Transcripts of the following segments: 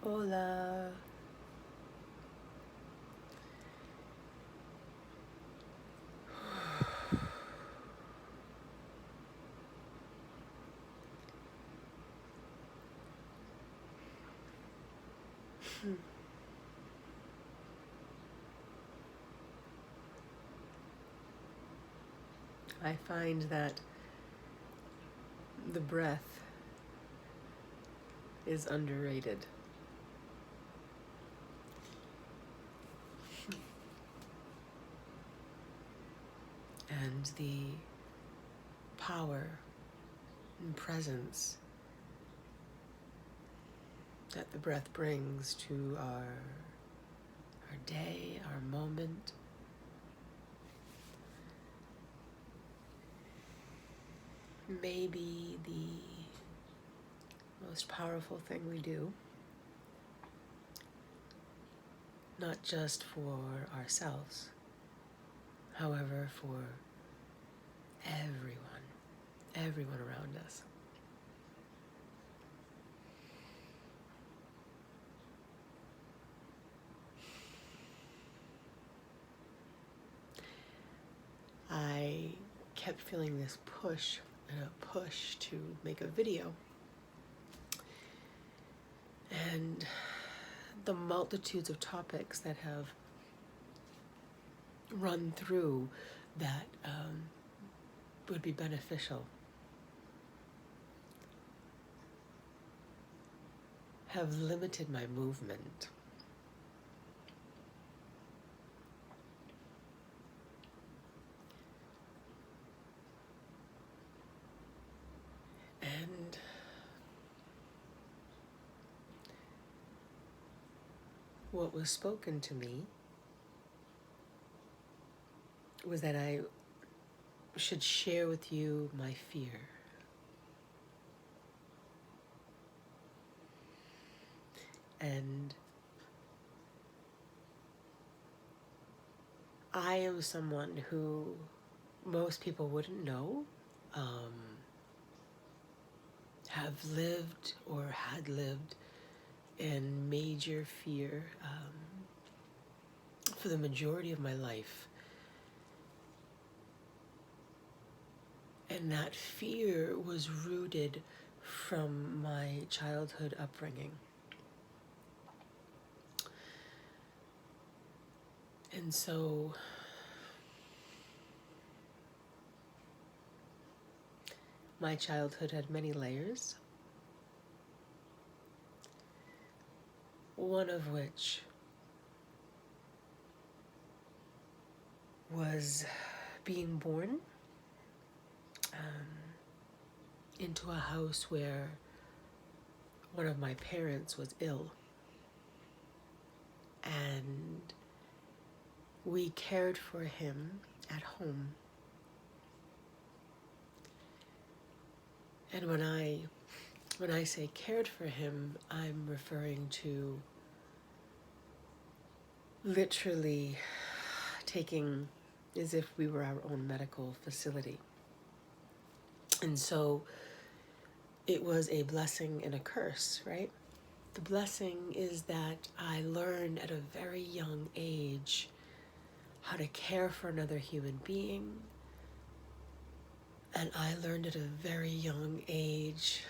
Hola. I find that the breath is underrated. And the power and presence that the breath brings to our day, our moment. Maybe the most powerful thing we do, not just for ourselves, however, for everyone around us. I kept feeling this push to make a video. And the multitudes of topics that have run through that would be beneficial have limited my movement. And what was spoken to me was that I should share with you my fear. And I am someone who most people wouldn't know, have lived or had lived in major fear for the majority of my life. And that fear was rooted from my childhood upbringing. And so my childhood had many layers, one of which was being born into a house where one of my parents was ill. And we cared for him at home. And when I say cared for him, I'm referring to literally taking as if we were our own medical facility. And so it was a blessing and a curse, right? The blessing is that I learned at a very young age how to care for another human being. And I learned at a very young age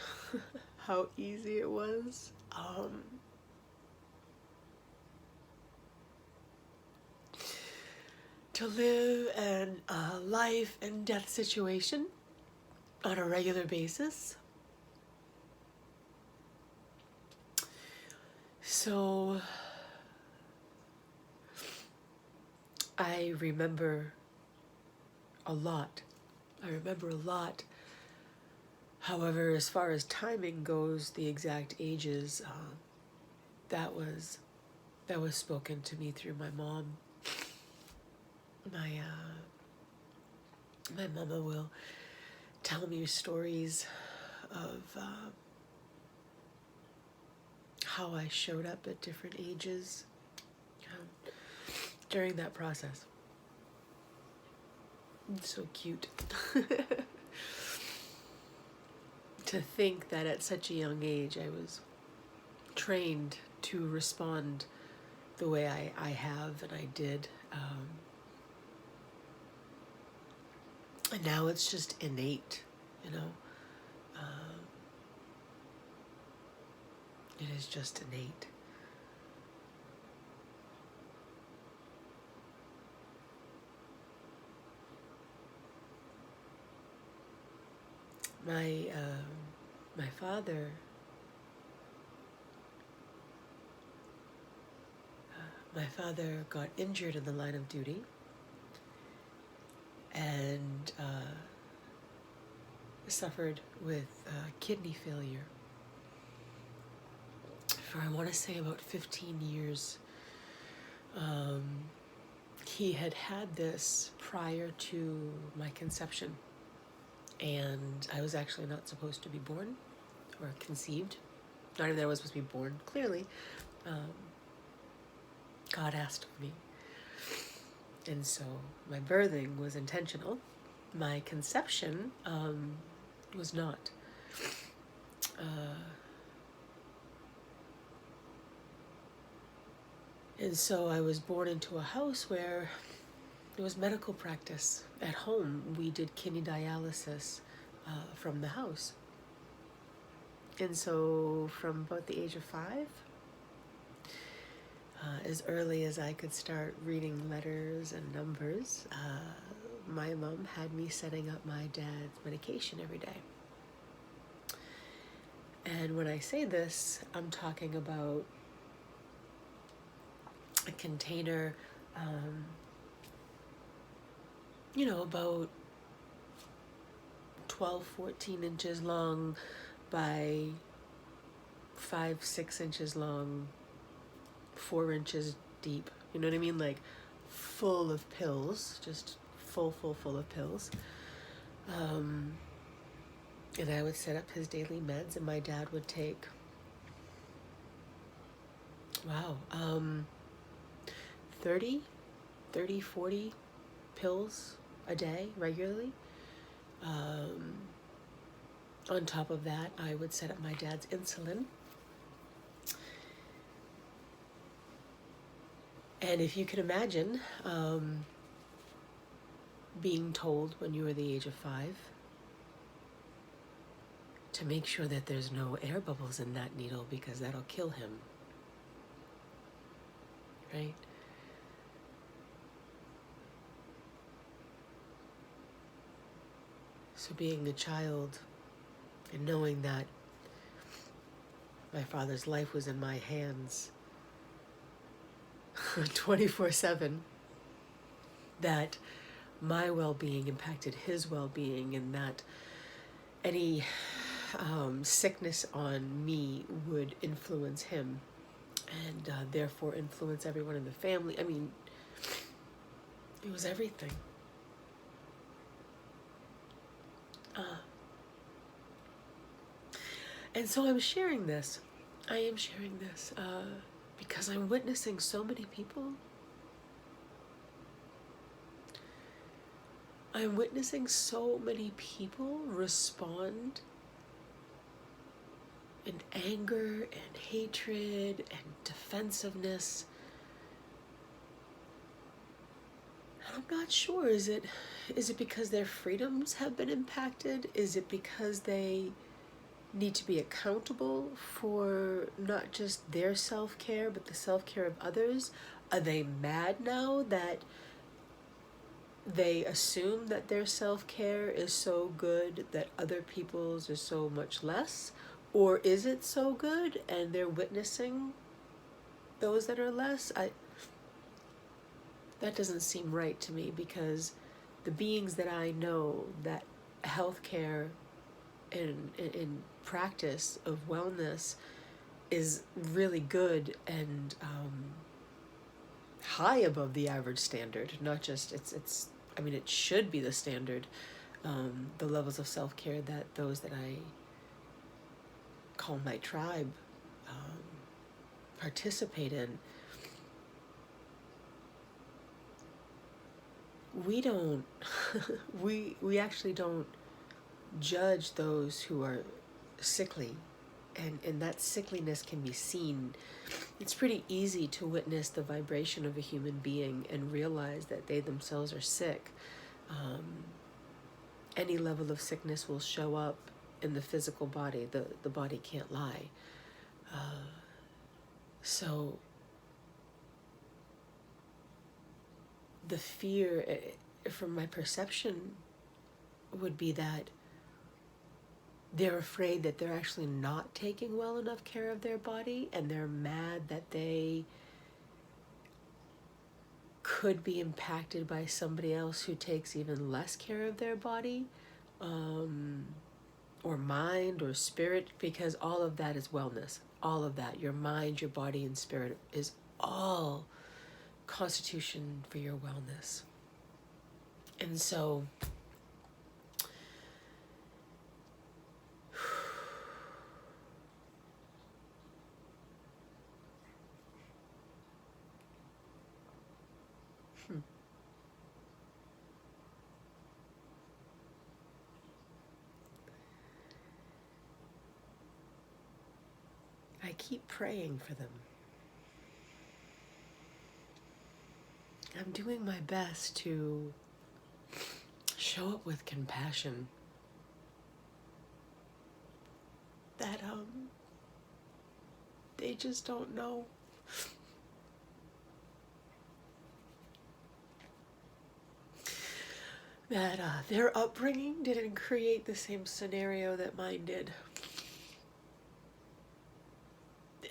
how easy it was to live in a life and death situation on a regular basis. So I remember a lot. However, as far as timing goes, the exact ages, that was spoken to me through my mom. My mama will tell me stories of how I showed up at different ages during that process. It's so cute. To think that at such a young age I was trained to respond the way I have and I did. And now it's just innate, you know. It is just innate. My father, my father got injured in the line of duty, and suffered with kidney failure for, I want to say, about 15 years. He had this prior to my conception, and I was actually not supposed to be born or conceived. Not even that I was supposed to be born, clearly. God asked of me. And so my birthing was intentional. My conception was not. And so I was born into a house where it was medical practice. At home, we did kidney dialysis from the house. And so from about the age of 5, as early as I could start reading letters and numbers, my mom had me setting up my dad's medication every day. And when I say this, I'm talking about a container, about 12, 14 inches long by 5, 6 inches long, 4 inches deep. You know what I mean? Like full of pills, just full of pills. And I would set up his daily meds, and my dad would take, 30, 40 pills a day regularly. On top of that, I would set up my dad's insulin. And if you can imagine being told when you were the age of 5 to make sure that there's no air bubbles in that needle because that'll kill him, right? So being a child and knowing that my father's life was in my hands 24/7, that my well-being impacted his well-being, and that any sickness on me would influence him, and therefore influence everyone in the family. I mean, it was everything. And so I'm sharing this. I am sharing this because I'm witnessing so many people. I'm witnessing so many people respond in anger and hatred and defensiveness. And I'm not sure, is it because their freedoms have been impacted? Is it because they need to be accountable for not just their self-care, but the self-care of others? Are they mad now that they assume that their self-care is so good that other people's is so much less? Or is it so good and they're witnessing those that are less? That doesn't seem right to me, because the beings that I know that healthcare in practice of wellness is really good and high above the average standard. Not just it should be the standard. The levels of self-care that those that I call my tribe participate in. We don't we actually don't judge those who are sickly and that sickliness can be seen. It's pretty easy to witness the vibration of a human being and realize that they themselves are sick. Any level of sickness will show up in the physical body. The body can't lie. So the fear, from my perception, would be that they're afraid that they're actually not taking well enough care of their body, and they're mad that they could be impacted by somebody else who takes even less care of their body, or mind or spirit, because all of that is wellness. All of that, your mind, your body, and spirit, is all constitution for your wellness. And so I keep praying for them. I'm doing my best to show up with compassion. That they just don't know. That their upbringing didn't create the same scenario that mine did.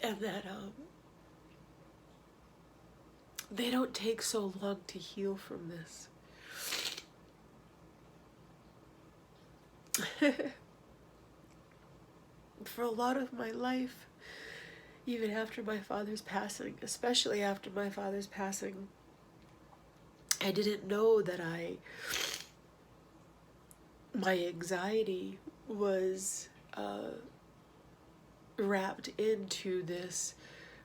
And that they don't take so long to heal from this. For a lot of my life, even after my father's passing, especially after my father's passing, I didn't know that my anxiety was wrapped into this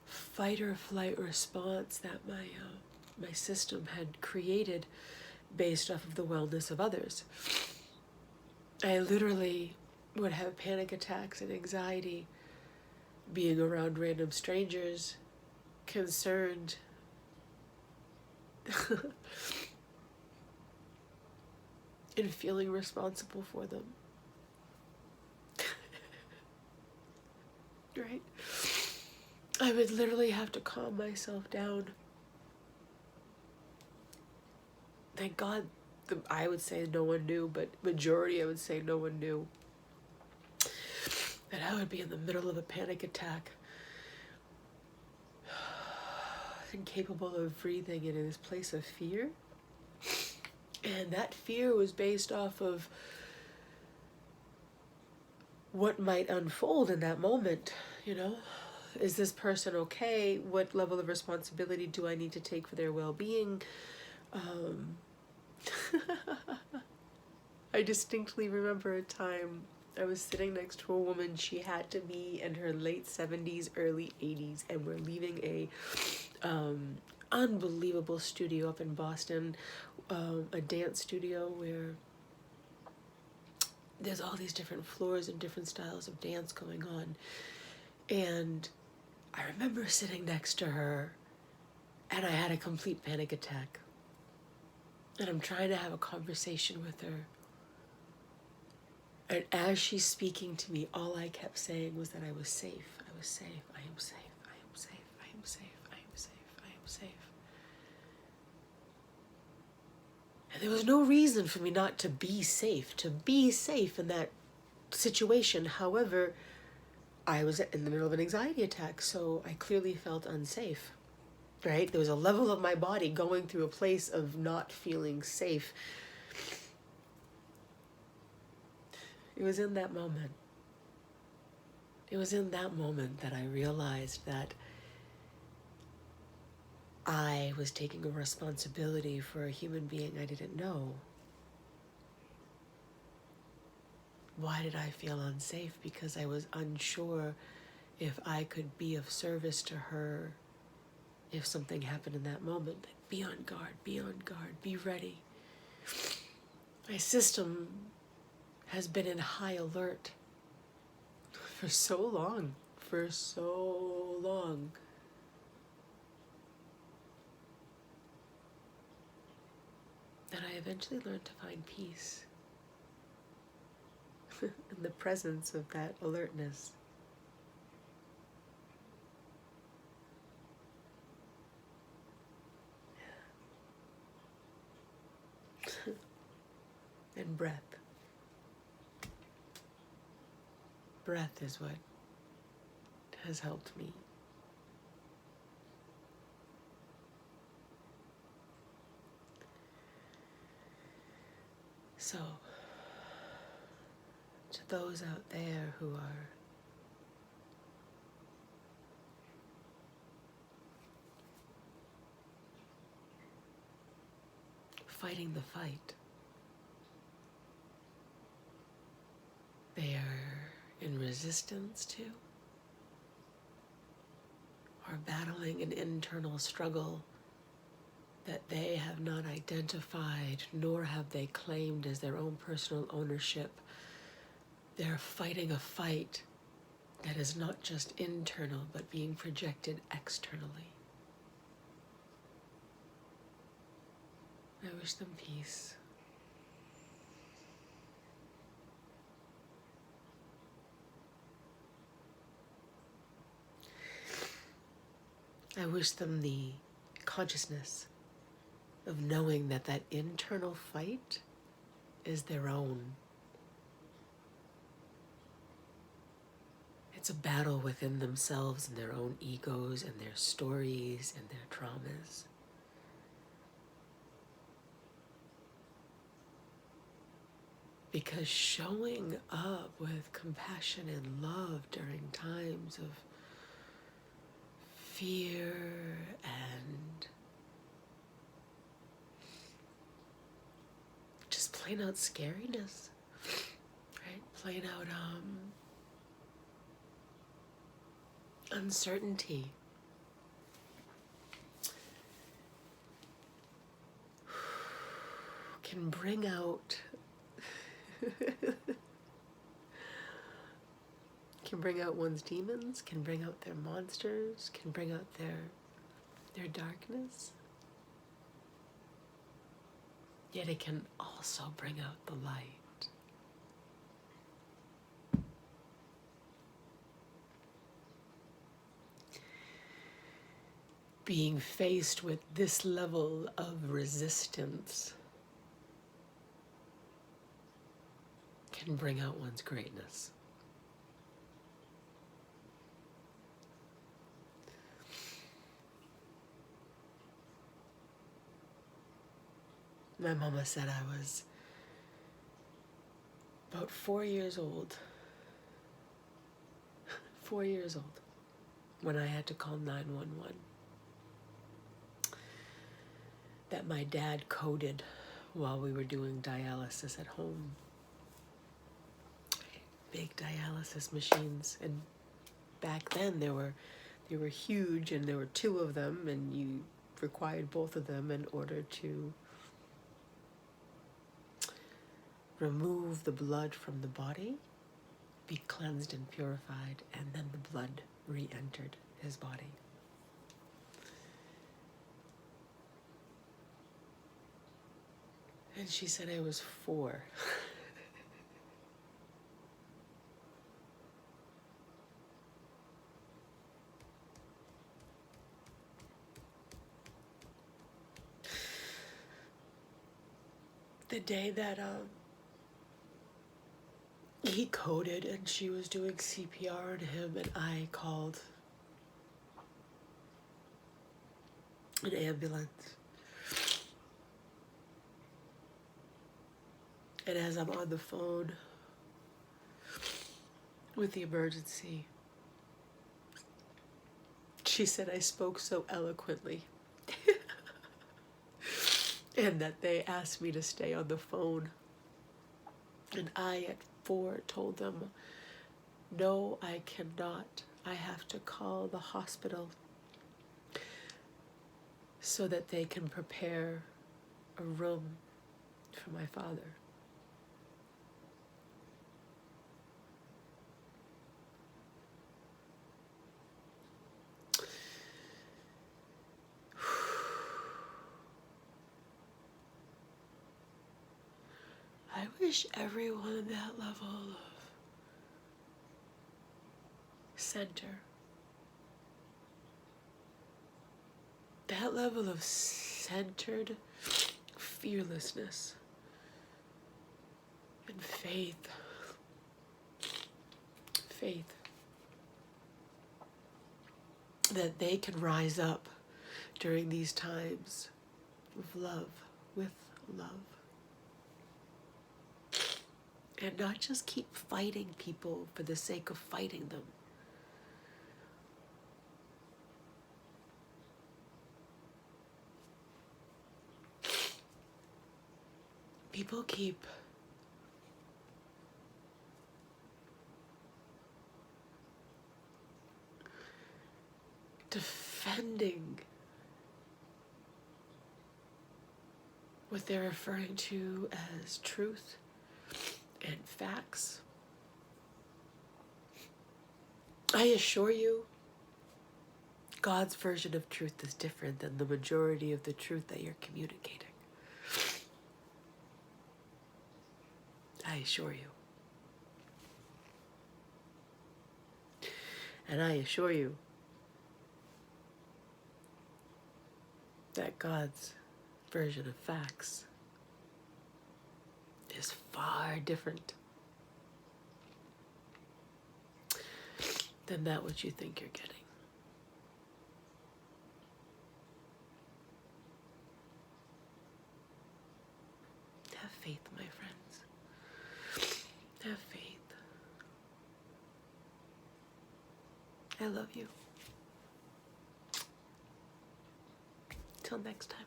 fight or flight response that my system had created based off of the wellness of others. I literally would have panic attacks and anxiety being around random strangers, concerned and feeling responsible for them. Right? I would literally have to calm myself down. Thank God, I would say no one knew, but majority I would say no one knew that I would be in the middle of a panic attack, incapable of breathing in this place of fear. And that fear was based off of what might unfold in that moment, you know? Is this person okay? What level of responsibility do I need to take for their well-being? I distinctly remember a time I was sitting next to a woman. She had to be in her late 70s, early 80s, and we're leaving a unbelievable studio up in Boston, a dance studio where there's all these different floors and different styles of dance going on. And I remember sitting next to her, and I had a complete panic attack. And I'm trying to have a conversation with her. And as she's speaking to me, all I kept saying was that I was safe. I was safe. I am safe. I am safe. I am safe. I am safe. I am safe. And there was no reason for me not to be safe in that situation. However, I was in the middle of an anxiety attack, so I clearly felt unsafe, right? There was a level of my body going through a place of not feeling safe. It was in that moment. It was in that moment that I realized that I was taking a responsibility for a human being I didn't know. Why did I feel unsafe? Because I was unsure if I could be of service to her if something happened in that moment. Be on guard, be ready. My system has been in high alert for so long, for so long. And I eventually learned to find peace in the presence of that alertness. And breath. Breath is what has helped me. So, to those out there who are fighting the fight, they are in resistance to, or battling an internal struggle that they have not identified, nor have they claimed as their own personal ownership. They're fighting a fight that is not just internal, but being projected externally. I wish them peace. I wish them the consciousness of knowing that that internal fight is their own. It's a battle within themselves and their own egos and their stories and their traumas. Because showing up with compassion and love during times of fear and just plain out scariness, right? Plain out uncertainty. Can bring out can bring out one's demons, can bring out their monsters, can bring out their darkness. Yet it can also bring out the light. Being faced with this level of resistance can bring out one's greatness. My mama said I was about 4 years old. 4 years old when I had to call 911. That my dad coded while we were doing dialysis at home. Big dialysis machines, and back then they were huge, and there were two of them, and you required both of them in order to remove the blood from the body, be cleansed and purified, and then the blood re-entered his body. And she said I was 4. The day that he coded and she was doing CPR on him, and I called an ambulance. And as I'm on the phone with the emergency, she said I spoke so eloquently and that they asked me to stay on the phone. And I, at 4, told them, no, I cannot. I have to call the hospital so that they can prepare a room for my father. wish everyone at that level of center, that level of centered fearlessness and faith, that they can rise up during these times of love, with love. And not just keep fighting people for the sake of fighting them. People keep defending what they're referring to as truth and facts. I assure you, God's version of truth is different than the majority of the truth that you're communicating. I assure you. And I assure you that God's version of facts is far different than that which you think you're getting. Have faith, my friends. Have faith. I love you. Till next time.